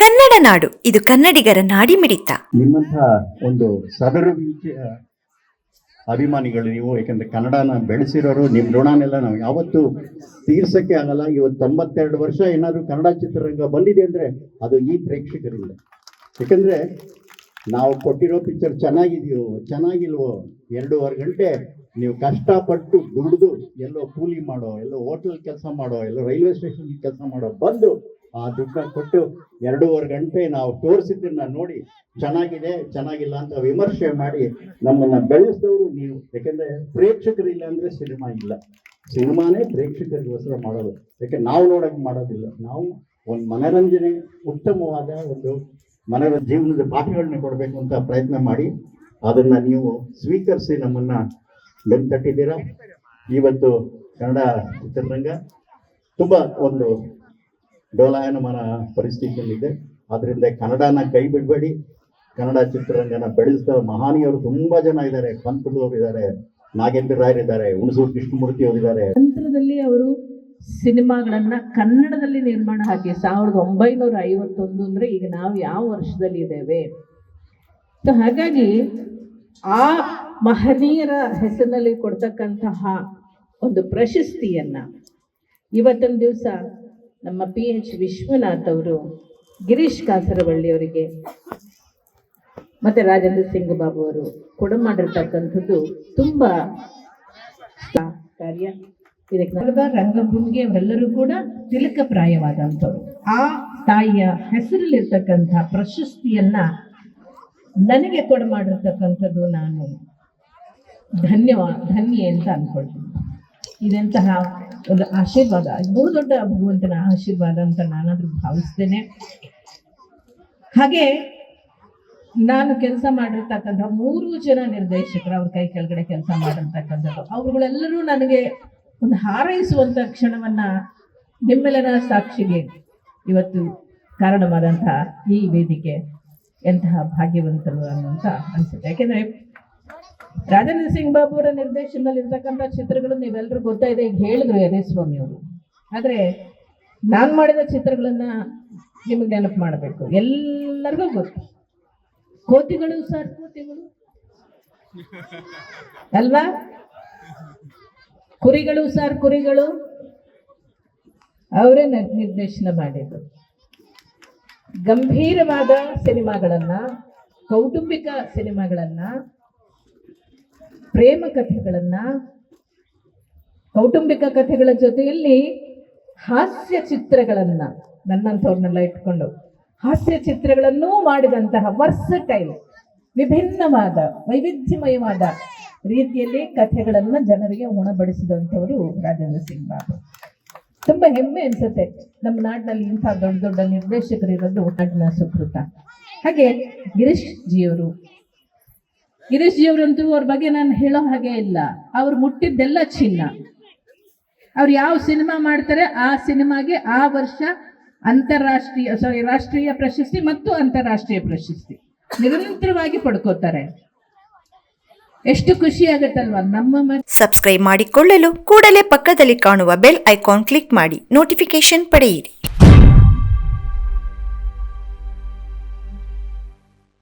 ಕನ್ನಡ ನಾಡು, ಇದು ಕನ್ನಡಿಗರ ನಾಡಿಮಿಡಿತ. ನಿಮ್ಮಂಥ ಒಂದು ಸದರ ರೀತಿಯ ಅಭಿಮಾನಿಗಳು ನೀವು. ಯಾಕಂದ್ರೆ ಕನ್ನಡನ ಬೆಳೆಸಿರೋರು, ನಿಮ್ಮ ಋಣನೆಲ್ಲ ನಾವು ಯಾವತ್ತೂ ತೀರ್ಸಕ್ಕೆ ಆಗಲ್ಲ. ಇವತ್ತು 92 ವರ್ಷ ಏನಾದರೂ ಕನ್ನಡ ಚಿತ್ರರಂಗ ಬಂದಿದೆ ಅಂದರೆ ಅದು ಈ ಪ್ರೇಕ್ಷಕರಿಂದ. ಯಾಕಂದರೆ ನಾವು ಕೊಟ್ಟಿರೋ ಪಿಕ್ಚರ್ ಚೆನ್ನಾಗಿದೆಯೋ ಚೆನ್ನಾಗಿಲ್ವೋ 2.5 ಗಂಟೆ ನೀವು ಕಷ್ಟಪಟ್ಟು ದುಡಿದು ಎಲ್ಲೋ ಕೂಲಿ ಮಾಡೋ, ಎಲ್ಲೋ ಹೋಟೆಲ್ ಕೆಲಸ ಮಾಡೋ, ಎಲ್ಲೋ ರೈಲ್ವೆ ಸ್ಟೇಷನ್ ಕೆಲಸ ಮಾಡೋ ಬಂದು ಆ ದುಡ್ಡನ್ನ ಕೊಟ್ಟು 2.5 ಗಂಟೆ ನಾವು ತೋರಿಸಿದ್ದನ್ನ ನೋಡಿ ಚೆನ್ನಾಗಿದೆ ಚೆನ್ನಾಗಿಲ್ಲ ಅಂತ ವಿಮರ್ಶೆ ಮಾಡಿ ನಮ್ಮನ್ನ ಬೆಳೆಸಿದವರು ನೀವು. ಯಾಕೆಂದ್ರೆ ಪ್ರೇಕ್ಷಕರಿಲ್ಲ ಅಂದ್ರೆ ಸಿನಿಮಾ ಇಲ್ಲ. ಸಿನಿಮಾನೇ ಪ್ರೇಕ್ಷಕರಿಗೋಸ್ಕರ ಮಾಡೋದು. ಯಾಕೆ ನಾವು ನೋಡೋಕೆ ಮಾಡೋದಿಲ್ಲ. ನಾವು ಒಂದು ಮನರಂಜನೆ, ಉತ್ತಮವಾದ ಒಂದು ಜೀವನದ ಪಾಠಗಳನ್ನ ಕೊಡಬೇಕು ಅಂತ ಪ್ರಯತ್ನ ಮಾಡಿ ಅದನ್ನ ನೀವು ಸ್ವೀಕರಿಸಿ ನಮ್ಮನ್ನ ಬೆಂತಟ್ಟಿದ್ದೀರಾ. ಇವತ್ತು ಕನ್ನಡ ಚಿತ್ರರಂಗ ತುಂಬಾ ಒಂದು ಡೋಲಾಯನಮಾನ ಪರಿಸ್ಥಿತಿಯಲ್ಲಿದೆ. ಅದರಿಂದ ಕನ್ನಡನ ಕೈ ಬಿಡಬೇಡಿ. ಕನ್ನಡ ಚಿತ್ರರಂಗನ ಬೆಳೆಸಿದ ಮಹಾನೀಯರು ತುಂಬಾ ಜನ ಇದ್ದಾರೆ. ಪಂತಲು ಅವರು ಇದ್ದಾರೆ, ನಾಗೇಂದ್ರ ರಾಯರ್ ಇದ್ದಾರೆ, ಹುಣಸೂರು ಕೃಷ್ಣಮೂರ್ತಿ ಅವರು ಇದ್ದಾರೆ. ನಂತರದಲ್ಲಿ ಅವರು ಸಿನಿಮಾಗಳನ್ನ ಕನ್ನಡದಲ್ಲಿ ನಿರ್ಮಾಣ ಹಾಕಿ 1951 ಅಂದ್ರೆ ಈಗ ನಾವು ಯಾವ ವರ್ಷದಲ್ಲಿ ಇದ್ದೇವೆ. ಹಾಗಾಗಿ ಆ ಮಹನೀಯರ ಹೆಸರಿನಲ್ಲಿ ಕೊಡ್ತಕ್ಕಂತಹ ಒಂದು ಪ್ರಶಸ್ತಿಯನ್ನ ಇವತ್ತಿನ ದಿವಸ ನಮ್ಮ PH ವಿಶ್ವನಾಥ್ ಅವರು ಗಿರೀಶ್ ಕಾಸರವಳ್ಳಿ ಅವರಿಗೆ ಮತ್ತೆ ರಾಜೇಂದ್ರ ಸಿಂಗ್ ಬಾಬು ಅವರು ಕೊಡಮಾಡಿರ್ತಕ್ಕಂಥದ್ದು ತುಂಬಾ ಕಾರ್ಯ. ಇದಕ್ಕೆ ರಂಗಭೂಮಿಗೆ ಅವರೆಲ್ಲರೂ ಕೂಡ ತಿಲಕಪ್ರಾಯವಾದಂಥವ್ರು. ಆ ತಾಯಿಯ ಹೆಸರಲ್ಲಿರ್ತಕ್ಕಂಥ ಪ್ರಶಸ್ತಿಯನ್ನ ನನಗೆ ಕೊಡಮಾಡಿರ್ತಕ್ಕಂಥದ್ದು ನಾನು ಧನ್ಯ ಅಂತ ಅನ್ಕೊಳ್ತೀನಿ. ಇದೆಂತಹ ಒಂದು ಆಶೀರ್ವಾದ, ಬಹುದೊಡ್ಡ ಭಗವಂತನ ಆಶೀರ್ವಾದ ಅಂತ ನಾನಾದ್ರೂ ಭಾವಿಸ್ತೇನೆ. ಹಾಗೆ ನಾನು ಕೆಲಸ ಮಾಡಿರ್ತಕ್ಕಂಥ 3 ಜನ ನಿರ್ದೇಶಕರು ಅವ್ರ ಕೈ ಕೆಳಗಡೆ ಕೆಲಸ ಮಾಡಿರ್ತಕ್ಕಂಥದ್ದು, ಅವರುಗಳೆಲ್ಲರೂ ನನಗೆ ಒಂದು ಹಾರೈಸುವಂಥ ಕ್ಷಣವನ್ನ ನಿಮ್ಮೆಲ್ಲರ ಸಾಕ್ಷಿಗೆ ಇವತ್ತು ಕಾರಣವಾದಂತಹ ಈ ವೇದಿಕೆ ಎಂತಹ ಭಾಗ್ಯವಂತರು ಅನ್ನುವಂತ ಅನ್ಸುತ್ತೆ. ಯಾಕೆಂದ್ರೆ ರಾಜೇಂದ್ರ ಸಿಂಗ್ ಬಾಬು ಅವರ ನಿರ್ದೇಶನದಲ್ಲಿ ಇರ್ತಕ್ಕಂಥ ಚಿತ್ರಗಳು ನೀವೆಲ್ಲರೂ ಗೊತ್ತಾ ಇದೆ. ಈಗ ಹೇಳಿದ್ರು ಯದೇಸ್ವಾಮಿ ಅವರು. ಆದ್ರೆ ನಾನು ಮಾಡಿದ ಚಿತ್ರಗಳನ್ನ ನಿಮಗೆ ನೆನಪು ಮಾಡಬೇಕು, ಎಲ್ಲರಿಗೂ ಗೊತ್ತು. ಕೋತಿಗಳು ಸರ್, ಕೋತಿಗಳು ಅಲ್ವಾ? ಕುರಿಗಳು ಸರ್, ಕುರಿಗಳು ಅವರೇ ನಿರ್ದೇಶನ ಮಾಡಿದ್ದು. ಗಂಭೀರವಾದ ಸಿನಿಮಾಗಳನ್ನ, ಕೌಟುಂಬಿಕ ಸಿನಿಮಾಗಳನ್ನ, ಪ್ರೇಮ ಕಥೆಗಳನ್ನ, ಕೌಟುಂಬಿಕ ಕಥೆಗಳ ಜೊತೆಯಲ್ಲಿ ಹಾಸ್ಯ ಚಿತ್ರಗಳನ್ನ, ನನ್ನಂಥವ್ರನ್ನೆಲ್ಲ ಇಟ್ಕೊಂಡು ಹಾಸ್ಯ ಚಿತ್ರಗಳನ್ನೂ ಮಾಡಿದಂತಹ ವರ್ಸಟೈಲ್, ವಿಭಿನ್ನವಾದ ವೈವಿಧ್ಯಮಯವಾದ ರೀತಿಯಲ್ಲಿ ಕಥೆಗಳನ್ನ ಜನರಿಗೆ ಉಣಬಡಿಸಿದಂಥವರು ರಾಜೇಂದ್ರ ಸಿಂಗ್ ಬಾಬು. ತುಂಬಾ ಹೆಮ್ಮೆ ಅನ್ಸುತ್ತೆ ನಮ್ಮ ನಾಡಿನಲ್ಲಿ ಇಂಥ ದೊಡ್ಡ ದೊಡ್ಡ ನಿರ್ದೇಶಕರು ಇರೋದು ನಾಡಿನ ಸುಕೃತ. ಹಾಗೆ ಗಿರೀಶ್ ಜಿಯವರಂತೂ ಅವ್ರ ಬಗ್ಗೆ ನಾನು ಹೇಳೋ ಹಾಗೆ ಇಲ್ಲ. ಅವ್ರು ಮುಟ್ಟಿದ್ದೆಲ್ಲ ಚಿನ್ನ. ಅವ್ರು ಯಾವ ಸಿನಿಮಾ ಮಾಡ್ತಾರೆ ಆ ಸಿನಿಮಾಗೆ ಆ ವರ್ಷ ರಾಷ್ಟ್ರೀಯ ಪ್ರಶಸ್ತಿ ಮತ್ತು ಅಂತಾರಾಷ್ಟ್ರೀಯ ಪ್ರಶಸ್ತಿ ನಿರಂತರವಾಗಿ ಪಡ್ಕೋತಾರೆ. ಎಷ್ಟು ಖುಷಿ ಆಗುತ್ತಲ್ವಾ ನಮ್ಮ. ಸಬ್ಸ್ಕ್ರೈಬ್ ಮಾಡಿಕೊಳ್ಳಲು ಕೂಡಲೇ ಪಕ್ಕದಲ್ಲಿ ಕಾಣುವ ಬೆಲ್ ಐಕಾನ್ ಕ್ಲಿಕ್ ಮಾಡಿ ನೋಟಿಫಿಕೇಶನ್ ಪಡೆಯಿರಿ.